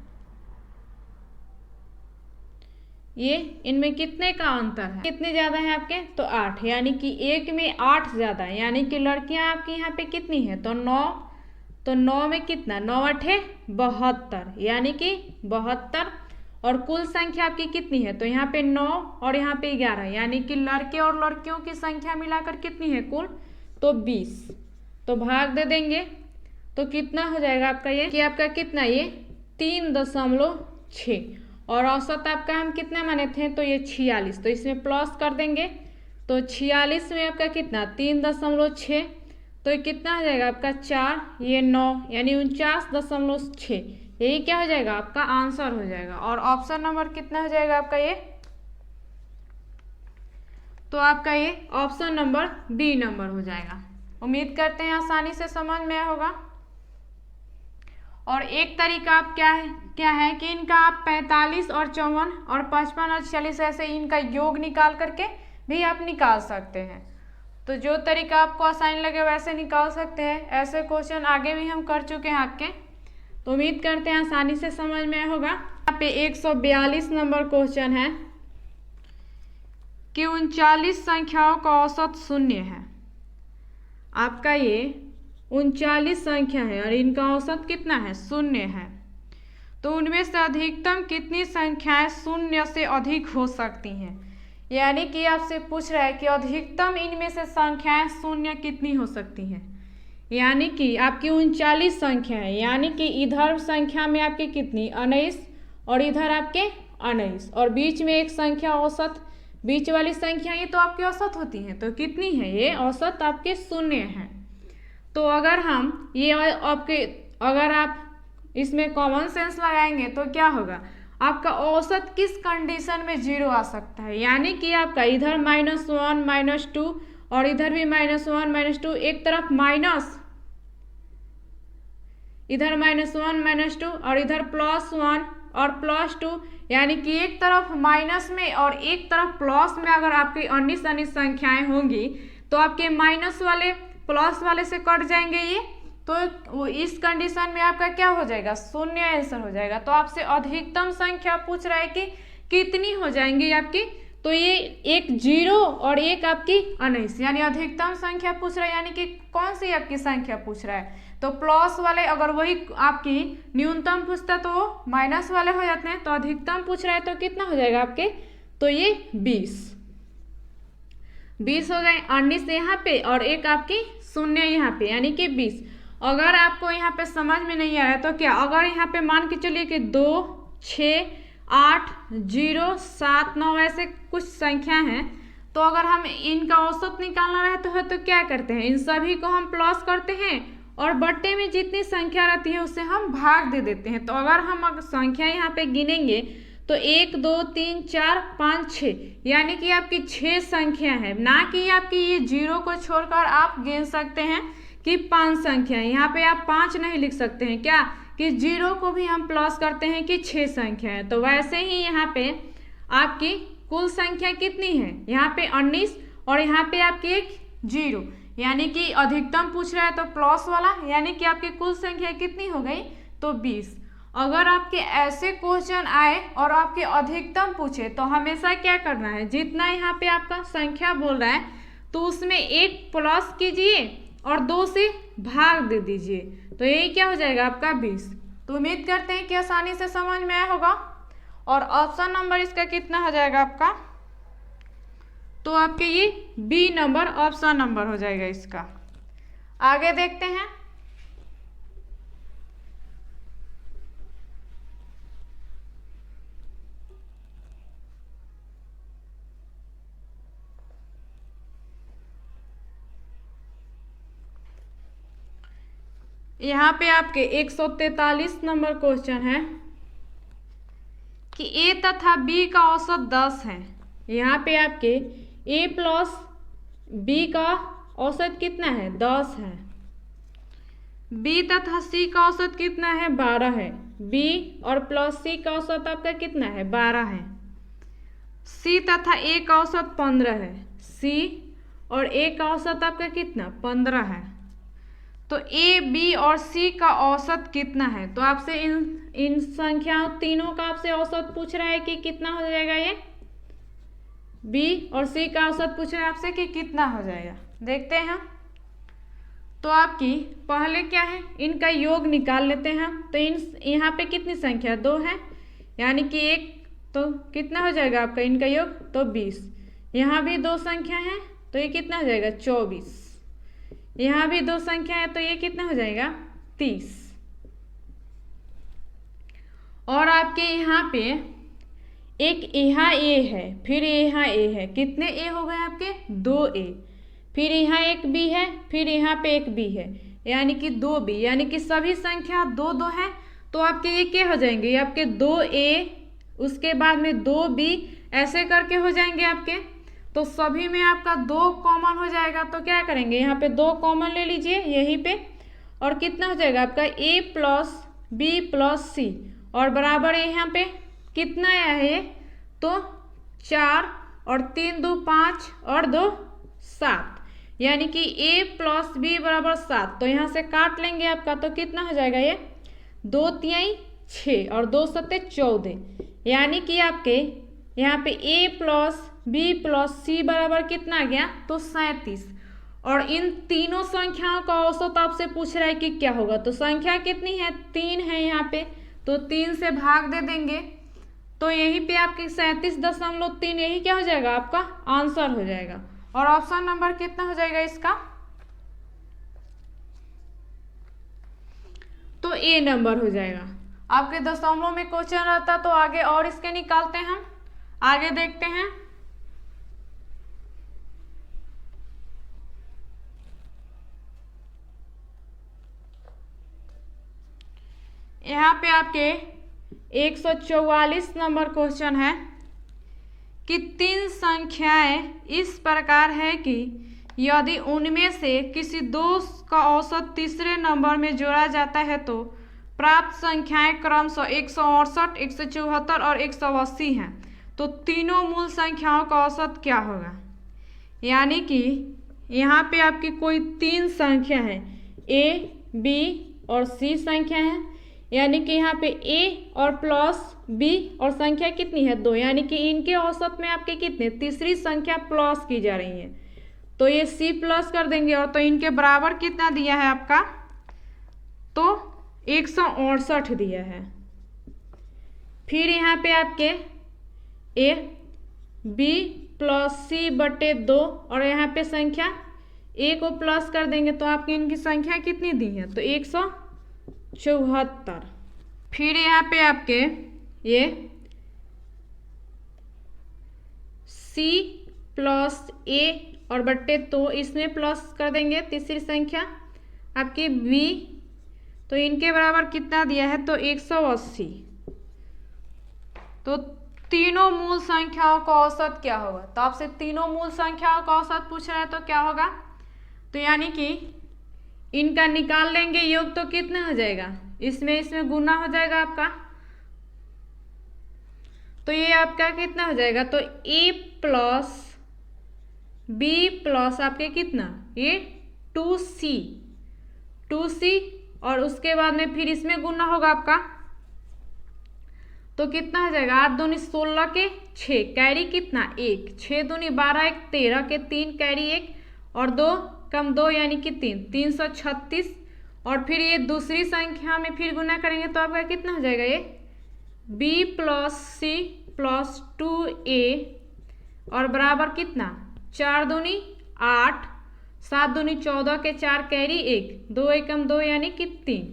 ये इनमें कितने का अंतर है कितने ज़्यादा है आपके तो 8, यानी कि एक में 8 ज़्यादा है, यानी कि लड़कियां आपकी यहाँ पे कितनी है तो 9 तो 9 में कितना, 9 अठे 72, यानी कि 72। और कुल संख्या आपकी कितनी है, तो यहाँ पे 9 और यहाँ पे 11, यानी कि लड़के और लड़कियों की संख्या मिलाकर कितनी है कुल, तो 20। तो भाग दे देंगे तो कितना हो जाएगा आपका ये, कि आपका कितना ये 3.6। और औसत आपका हम कितना माने थे, तो ये 46। तो इसमें प्लस कर देंगे तो 46 में आपका कितना 3.6, तो ये कितना हो जाएगा आपका 4, ये 9, यानी 49.6। यही क्या हो जाएगा आपका आंसर हो जाएगा। और ऑप्शन नंबर कितना हो जाएगा आपका ये, तो आपका ये ऑप्शन नंबर बी नंबर हो जाएगा। उम्मीद करते हैं आसानी से समझ में आया होगा। और एक तरीका आप क्या है कि इनका आप 45 और 54 और 55 और 46 ऐसे इनका योग निकाल करके भी आप निकाल सकते हैं। तो जो तरीका आपको आसान लगे वैसे निकाल सकते हैं। ऐसे क्वेश्चन आगे भी हम कर चुके हैं आपके, तो उम्मीद करते हैं आसानी से समझ में आया होगा। यहाँ पे 142 नंबर क्वेश्चन है कि 39 संख्याओं का औसत 0 है। आपका ये 39 संख्या है और इनका औसत कितना है, 0 है। तो उनमें से अधिकतम कितनी संख्याएं 0 से अधिक हो सकती हैं, यानी कि आपसे पूछ रहा है कि अधिकतम इनमें से संख्याएं 0 कितनी हो सकती हैं। यानी कि आपकी 39 संख्या है, यानी कि इधर संख्या में आपकी कितनी 19 और इधर आपके 19 और बीच में एक संख्या औसत, बीच वाली संख्या ये तो आपकी औसत होती हैं। तो कितनी है ये औसत आपके 0 है। तो अगर हम ये आपके, अगर आप इसमें कॉमन सेंस लगाएंगे तो क्या होगा, आपका औसत किस कंडीशन में 0 आ सकता है, यानी कि आपका इधर -1 -2 और इधर भी -1 -2, एक तरफ माइनस, इधर -1 -2 और इधर +1 और +2, यानी कि एक तरफ माइनस में और एक तरफ प्लस में अगर आपकी 19 संख्याएं होंगी तो आपके माइनस वाले प्लस वाले से कट जाएंगे ये, तो वो इस कंडीशन में आपका क्या हो जाएगा, 0 आंसर हो जाएगा। तो आपसे अधिकतम संख्या पूछ रहा है कि कितनी हो जाएंगी आपकी, तो ये एक 0 और एक आपकी 19, यानी अधिकतम संख्या पूछ रहा है, यानी कि कौन सी आपकी संख्या पूछ रहा है। तो प्लस वाले अगर वही आपकी न्यूनतम पूछता तो माइनस वाले हो जाते हैं। तो अधिकतम पूछ रहा है तो कितना हो जाएगा आपके, तो ये 20 हो गए, 19 यहाँ पे और एक आपकी 0 यहाँ पे, यानी कि 20। अगर आपको यहाँ पे समझ में नहीं आया तो क्या, अगर यहाँ पे मान के चलिए कि 2 6 8 0 7 9 ऐसे कुछ संख्या हैं, तो अगर हम इनका औसत निकालना रहता है तो क्या करते हैं, इन सभी को हम प्लस करते हैं और बट्टे में जितनी संख्या रहती है उससे हम भाग दे देते हैं। तो अगर हम संख्या यहाँ पे गिनेंगे तो 1 2 3 4 5 6, यानी कि आपकी 6 संख्या है, ना कि आपकी ये 0 को छोड़कर आप गिन सकते हैं कि 5 संख्या है। यहाँ पे आप 5 नहीं लिख सकते हैं, क्या कि 0 को भी हम प्लस करते हैं कि 6 संख्या है। तो वैसे ही यहाँ पे आपकी कुल संख्या कितनी है, यहाँ पे 19 और यहाँ पे आपकी एक 0, यानी कि अधिकतम पूछ रहा है तो प्लस वाला, यानी कि आपकी कुल संख्या कितनी हो गई, तो 20। अगर आपके ऐसे क्वेश्चन आए और आपके अधिकतम पूछे तो हमेशा क्या करना है, जितना यहाँ पे आपका संख्या बोल रहा है तो उसमें एक प्लस कीजिए और 2 से भाग दे दीजिए, तो यही क्या हो जाएगा आपका 20। तो उम्मीद करते हैं कि आसानी से समझ में आया होगा। और ऑप्शन नंबर इसका कितना हो जाएगा आपका, तो आपके ये बी नंबर ऑप्शन नंबर हो जाएगा इसका। आगे देखते हैं। यहाँ पे आपके 143 नंबर क्वेश्चन है कि ए तथा बी का औसत 10 है। यहाँ पे आपके ए प्लस बी का औसत कितना है, 10 है। बी तथा सी का औसत कितना है, 12 है। बी और प्लस सी का औसत आपका कितना है, 12 है। सी तथा ए का औसत 15 है। सी और ए का औसत आपका कितना, 15 है। तो ए बी और सी का औसत कितना है, तो आपसे इन संख्याओं तीनों का आपसे औसत पूछ रहा है कि कितना हो जाएगा, ये बी और सी का औसत पूछ रहा है आपसे कि कितना हो जाएगा। देखते हैं। तो आपकी पहले क्या है, इनका योग निकाल लेते हैं हम। तो इन यहाँ पे कितनी संख्या 2 है, यानी कि 1, तो कितना हो जाएगा आपका इनका योग, तो 20। यहाँ भी 2 संख्या है तो ये कितना हो जाएगा 24। यहाँ भी 2 संख्या है तो ये कितना हो जाएगा 30। और आपके यहाँ पे एक यहाँ ए है, फिर यहाँ ए है, कितने ए हो गए आपके 2 ए, फिर यहाँ एक बी है, फिर यहाँ पे एक बी है, यानी कि 2 बी, यानी कि सभी संख्या 2 2 है। तो आपके ये क्या हो जाएंगे, ये आपके 2 ए, उसके बाद में 2 बी, ऐसे करके हो जाएंगे आपके। तो सभी में आपका 2 कॉमन हो जाएगा। तो क्या करेंगे, यहाँ पे 2 कॉमन ले लीजिए यहीं पे, और कितना हो जाएगा आपका ए प्लस बी प्लस सी, और बराबर यहाँ पे कितना आया है, तो 4 और 3 2 5 और 2 7, यानी कि a प्लस बी बराबर 7। तो यहाँ से काट लेंगे आपका, तो कितना हो जाएगा, ये 2 तिहाई 6 और 2 सत्ते 14, यानी कि आपके यहाँ पे a प्लस बी प्लस सी बराबर कितना आ गया, तो 37। और इन तीनों संख्याओं का औसत आपसे पूछ रहा है कि क्या होगा। तो संख्या कितनी है, 3 है यहाँ पे, तो 3 से भाग दे देंगे, तो यहीं पे आपके 37.3, यही क्या हो जाएगा आपका आंसर हो जाएगा। और ऑप्शन नंबर कितना हो जाएगा इसका, तो ए नंबर हो जाएगा। आपके दशमलव में क्वेश्चन रहता तो आगे और इसके निकालते हैं हम, आगे देखते हैं। यहाँ पे आपके 144 नंबर क्वेश्चन है कि 3 संख्याएं इस प्रकार है कि यदि उनमें से किसी 2 का औसत तीसरे नंबर में जोड़ा जाता है तो प्राप्त संख्याएं क्रमशः 168, 174 और 180 हैं। तो तीनों मूल संख्याओं का औसत क्या होगा, यानी कि यहाँ पे आपकी कोई 3 संख्या है, ए बी और सी संख्या है, यानी कि यहाँ पे a और प्लस b और संख्या कितनी है 2, यानी कि इनके औसत में आपके कितने, तीसरी संख्या प्लस की जा रही है, तो ये c प्लस कर देंगे। और तो इनके बराबर कितना दिया है आपका, तो 168 दिया है। फिर यहाँ पे आपके a b प्लस c बटे 2, और यहाँ पे संख्या a को प्लस कर देंगे, तो आपकी इनकी संख्या कितनी दी है, तो 174। फिर यहाँ पे आपके ये c प्लस a और बट्टे, तो इसमें प्लस कर देंगे तीसरी संख्या आपकी b, तो इनके बराबर कितना दिया है, तो 180। तो तीनों मूल संख्याओं का औसत क्या होगा, तो आपसे तीनों मूल संख्याओं का औसत पूछ रहा है तो क्या होगा, तो यानी कि इनका निकाल लेंगे योग, तो कितना हो जाएगा, इसमें गुना हो जाएगा आपका, तो ये आपका कितना हो जाएगा, तो a प्लस बी प्लस आपके कितना, ये 2c, और उसके बाद में फिर इसमें गुना होगा आपका, तो कितना हो जाएगा, 8 दूनी 16 के 6, कैरी कितना 1, 6 दूनी 12, 1 13 के 3, कैरी 1 और 2 कम 2 यानी कि 3, 336। और फिर ये दूसरी संख्या में फिर गुना करेंगे तो आपका कितना हो जाएगा, ये b plus C plus 2a और बराबर कितना, 4 दूनी 8, 7 दूनी 14 के 4, कैरी 1, 2 एकम 2 यानी कि 3।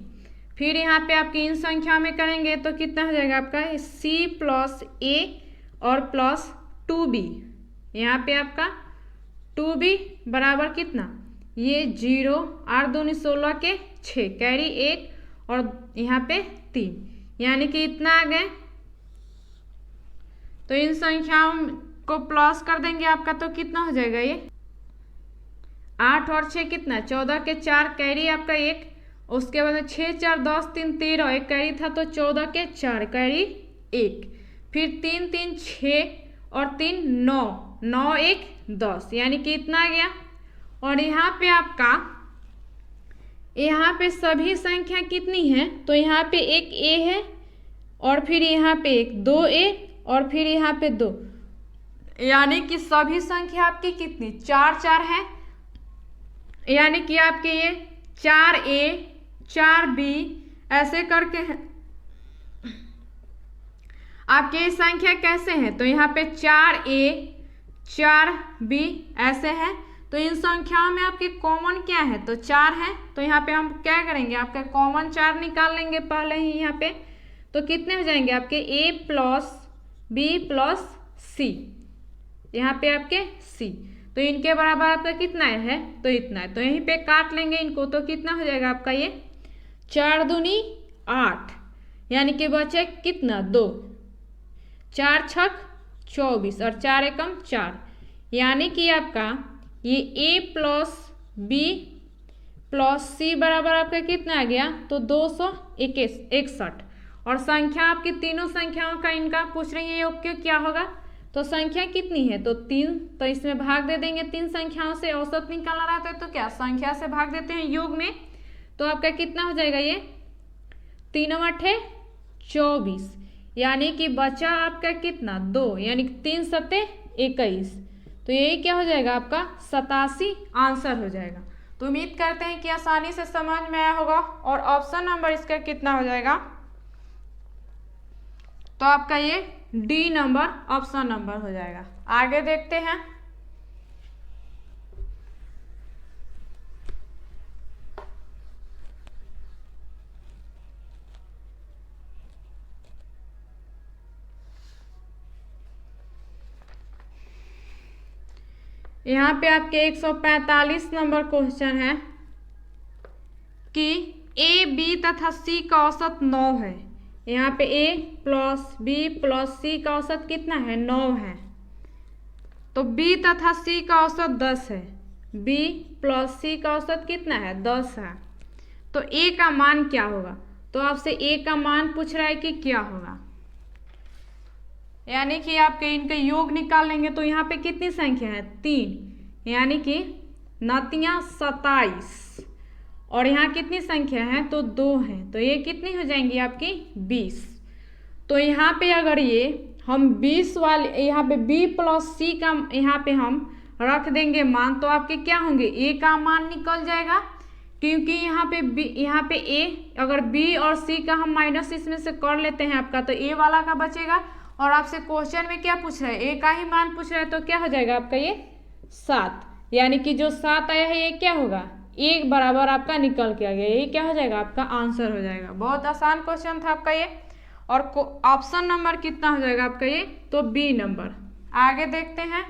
फिर यहाँ पे आपकी इन संख्या में करेंगे तो कितना हो जाएगा आपका, c प्लस a और प्लस 2b, यहाँ पे आपका 2b बराबर कितना, ये 0, 8 दूनी 16 के 6, कैरी 1 और यहाँ पे 3, यानी कि इतना आ गए। तो इन संख्याओं को प्लस कर देंगे आपका, तो कितना हो जाएगा, ये 8 और 6 कितना 14 के 4, कैरी आपका 1, उसके बाद में 6 4 10 3 13, एक कैरी था तो 14 के 4, कैरी 1, फिर 3 3 6 और 3 9, 9 1 10, यानी कि इतना आ गया। और यहाँ पे आपका, यहाँ पे सभी संख्या कितनी है, तो यहाँ पे एक a है और फिर यहाँ पे एक 2a और फिर यहाँ पे 2, यानी कि सभी संख्या आपकी कितनी 4 4 है, यानी कि आपके ये 4A 4B ऐसे करके है। आपके ये संख्या कैसे हैं, तो यहाँ पे 4A 4B ऐसे है। तो इन संख्याओं में आपके कॉमन क्या है, तो 4 है। तो यहाँ पे हम क्या करेंगे, आपका कॉमन 4 निकाल लेंगे पहले ही यहाँ पे। तो कितने हो जाएंगे आपके A plus B plus C, यहाँ पे आपके C। तो इनके बराबर आपका कितना है, तो इतना है। तो यहीं पे काट लेंगे इनको, तो कितना हो जाएगा आपका ये 4 दूनी 8, यानी कि बचे कितना 2, 4 छक 24 और 4 एकम 4, यानी कि आपका ये A plus B plus C बराबर आपका कितना आ गया, तो 261। और संख्या आपकी तीनों संख्याओं का इनका पूछ रही है योग क्या होगा, तो संख्या कितनी है, तो 3। तो इसमें भाग दे देंगे 3 संख्याओं से। औसत निकालना रहता है तो क्या संख्या से भाग देते हैं योग में। तो आपका कितना हो जाएगा ये 3 8 24, यानी कि बचा आपका कितना 2, यानी 3 7 21। तो यही क्या हो जाएगा आपका 87 आंसर हो जाएगा। तो उम्मीद करते हैं कि आसानी से समझ में आया होगा। और ऑप्शन नंबर इसका कितना हो जाएगा, तो आपका ये डी नंबर ऑप्शन नंबर हो जाएगा। आगे देखते हैं। यहाँ पे आपके 145 नंबर क्वेश्चन है कि ए बी तथा सी का औसत 9 है। यहाँ पे ए प्लस बी प्लस सी का औसत कितना है 9 है। तो बी तथा सी का औसत 10 है, बी प्लस सी का औसत कितना है 10 है। तो ए का मान क्या होगा, तो आपसे ए का मान पूछ रहा है कि क्या होगा, यानी कि आपके इनके योग निकाल लेंगे। तो यहाँ पे कितनी संख्या है 3, यानी कि 9 27, और यहाँ कितनी संख्या है, तो 2 है। तो ये कितनी हो जाएंगी आपकी 20। तो यहाँ पे अगर ये हम 20 वाले यहाँ पे b प्लस सी का यहाँ पे हम रख देंगे मान, तो आपके क्या होंगे a का मान निकल जाएगा, क्योंकि यहाँ पे a अगर b और c का हम माइनस इसमें से कर लेते हैं आपका, तो a वाला का बचेगा। और आपसे क्वेश्चन में क्या पूछ रहा है, a का ही मान पूछ रहा है। तो क्या हो जाएगा आपका ये 7, यानी कि जो 7 आया है ये क्या होगा 1 बराबर आपका निकल के आ गया। ये क्या हो जाएगा आपका आंसर हो जाएगा। बहुत आसान क्वेश्चन था आपका ये। और ऑप्शन नंबर कितना हो जाएगा आपका ये, तो बी नंबर। आगे देखते हैं।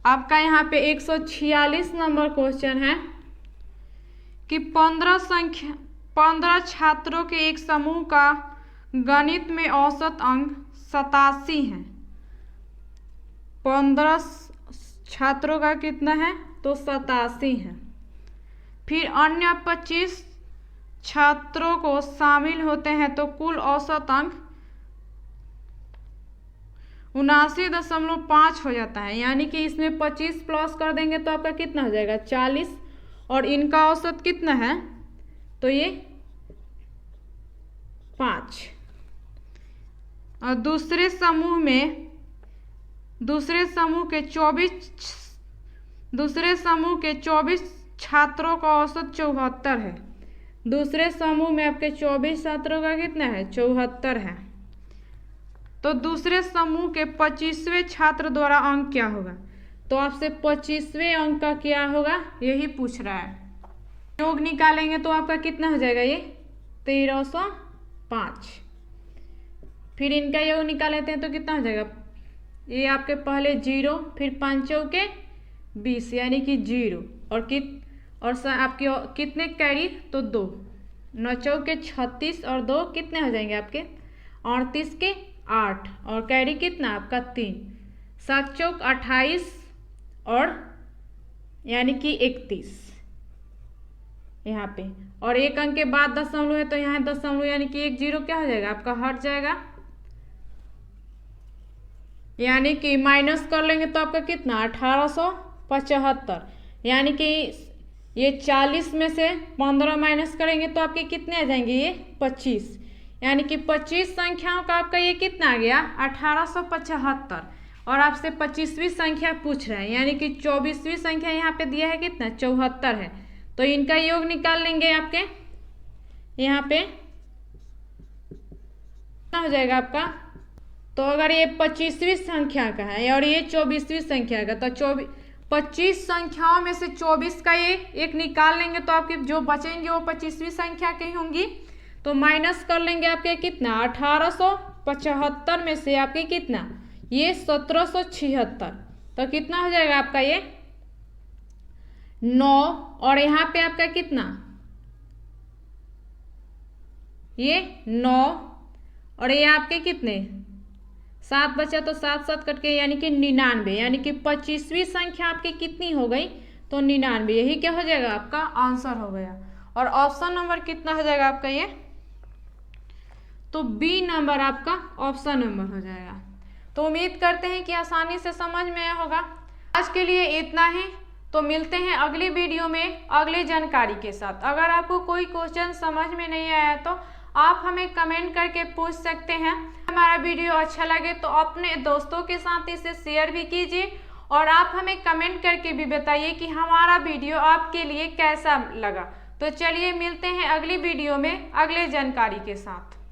आपका यहाँ पे 146 नंबर क्वेश्चन है कि 15 छात्रों के एक समूह का गणित में औसत अंक 87 है। 15 छात्रों का कितना है, तो 87 है। फिर अन्य 25 छात्रों को शामिल होते हैं तो कुल औसत अंक 79.5 हो जाता है। यानी कि इसमें 25 प्लस कर देंगे तो आपका कितना हो जाएगा 40, और इनका औसत कितना है, तो ये 5। और दूसरे समूह के 24 छात्रों का औसत 74 है। दूसरे समूह में आपके 24 छात्रों का कितना है 74 है। तो दूसरे समूह के 25वें छात्र द्वारा अंक क्या होगा, तो आपसे 25वें अंक का क्या होगा यही पूछ रहा है। योग निकालेंगे तो आपका कितना हो जाएगा ये 1305। फिर इनका योग निकाल लेते हैं तो कितना हो जाएगा, ये आपके पहले 0, फिर 5 चौके 20 यानी कि 0, और आपके कितने कैरी, तो 2, 9 चौके 36 और 2 कितने हो जाएंगे आपके 38 के 8, और कैरी कितना आपका 3, 7 चौक 28 और यानी कि 31 यहाँ पे, और एक अंक के बाद दशमलव है तो यहाँ दशमलव यानी कि 1 0 क्या हो जाएगा आपका हट जाएगा, यानी कि माइनस कर लेंगे तो आपका कितना 1875। यानी कि ये 40 में से 15 माइनस करेंगे तो आपके कितने आ जाएंगे ये 25, यानी कि 25 संख्याओं का आपका ये कितना आ गया 1875। और आपसे 25वीं संख्या पूछ रहा है, यानी कि 24वीं संख्या यहाँ पे दिया है कितना 74 है, तो इनका योग निकाल लेंगे आपके यहाँ पे कितना हो जाएगा आपका। तो अगर ये 25वीं संख्या का है और ये 24वीं संख्या का, तो 25 संख्याओं में से 24 का ये एक निकाल लेंगे तो आपके जो बचेंगे वो 25वीं संख्या की होंगी। तो माइनस कर लेंगे आपके कितना 1875 में से आपके कितना ये 1776, तो कितना हो जाएगा आपका ये 9। और यहाँ पे आपका कितना ये 9 और ये आपके कितने 7 बचा, तो 7 7 कट के यानी कि 99, यानी कि 25वीं संख्या आपकी कितनी हो गई तो 99, यही क्या हो जाएगा आपका आंसर हो गया। और ऑप्शन नंबर कितना हो जाएगा आपका ये, तो बी नंबर आपका ऑप्शन नंबर हो जाएगा। तो उम्मीद करते हैं कि आसानी से समझ में आया होगा। आज के लिए इतना ही, तो मिलते हैं अगली वीडियो में अगली जानकारी के साथ। अगर आपको कोई क्वेश्चन समझ में नहीं आया तो आप हमें कमेंट करके पूछ सकते हैं। हमारा वीडियो अच्छा लगे तो अपने दोस्तों के साथ इसे शेयर भी कीजिए और आप हमें कमेंट करके भी बताइए कि हमारा वीडियो आपके लिए कैसा लगा। तो चलिए मिलते हैं अगली वीडियो में अगले जानकारी के साथ।